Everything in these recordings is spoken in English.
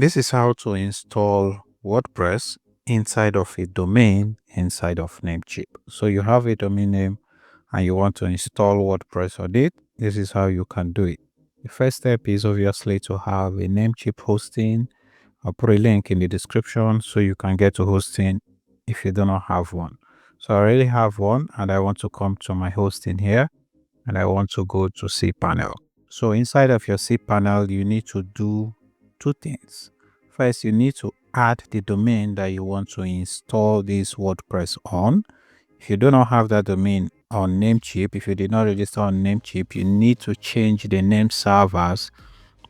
This is how to install WordPress inside of a domain inside of Namecheap. So you have a domain name and you want to install WordPress on it. This is how you can do it. The first step is obviously to have a Namecheap hosting. I'll put a link in the description so you can get to hosting if you do not have one. So I already have one and I want to come to my hosting here and I want to go to cPanel. So inside of your cPanel, you need to do two things. First, you need to add the domain that you want to install this WordPress on. If you do not have that domain on Namecheap, if you did not register on Namecheap, you need to change the name servers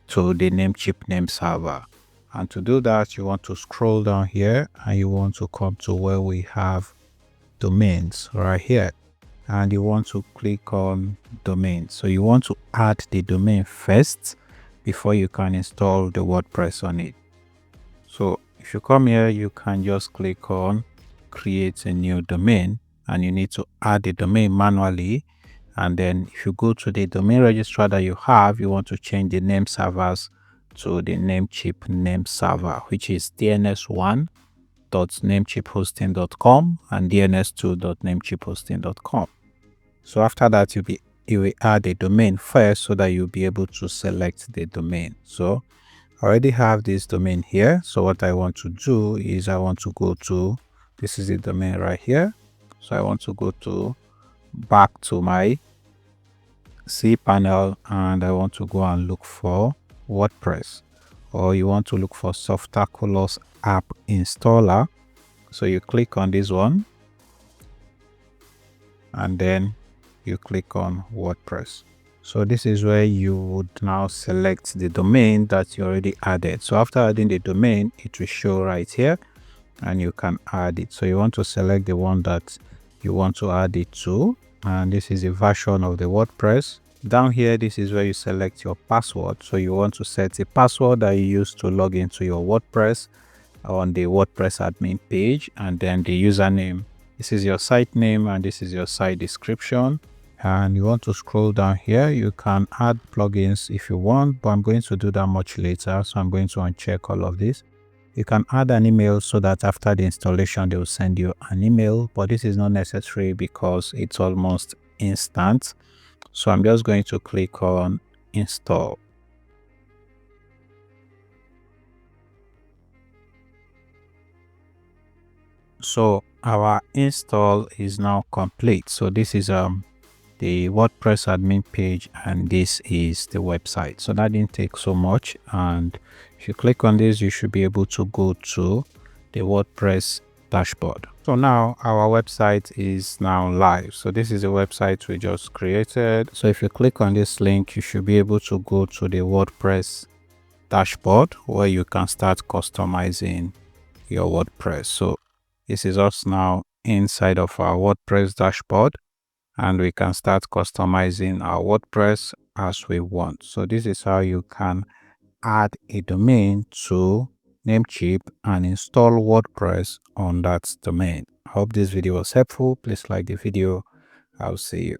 to the Namecheap name server. And to do that, you want to scroll down here and you want to come to where we have domains right here. And you want to click on domain. So you want to add the domain first before you can install the WordPress on it. So if you come here, you can just click on create a new domain and you need to add the domain manually. And then if you go to the domain registrar that you have, you want to change the name servers to the Namecheap name server, which is dns1.namecheaphosting.com and dns2.namecheaphosting.com. So after that, you will add a domain first so that you'll be able to select the domain. So I already have this domain here. So what I want to do is I want to go to, this is the domain right here. So I want to go to back to my cPanel and I want to go and look for WordPress, or you want to look for Softaculous app installer. So you click on this one and then you click on WordPress. So this is where you would now select the domain that you already added. So after adding the domain, it will show right here and you can add it. So you want to select the one that you want to add it to. And this is a version of the WordPress. Down here, this is where you select your password. So you want to set a password that you use to log into your WordPress on the WordPress admin page, and then the username. This is your site name and this is your site description. And you want to scroll down here. You can add plugins if you want, but I'm going to do that much later. So I'm going to uncheck all of this. You can add an email so that after the installation, they will send you an email, but this is not necessary because it's almost instant. So I'm just going to click on install. So our install is now complete. So this is the WordPress admin page and this is the website. So that didn't take so much, and if you click on this, you should be able to go to the WordPress dashboard. So now our website is now live. So this is a website we just created. So if you click on this link, you should be able to go to the WordPress dashboard where you can start customizing your WordPress. So this is us now inside of our WordPress dashboard, and we can start customizing our WordPress as we want. So this is how you can add a domain to Namecheap and install WordPress on that domain. I hope this video was helpful. Please like the video. I'll see you.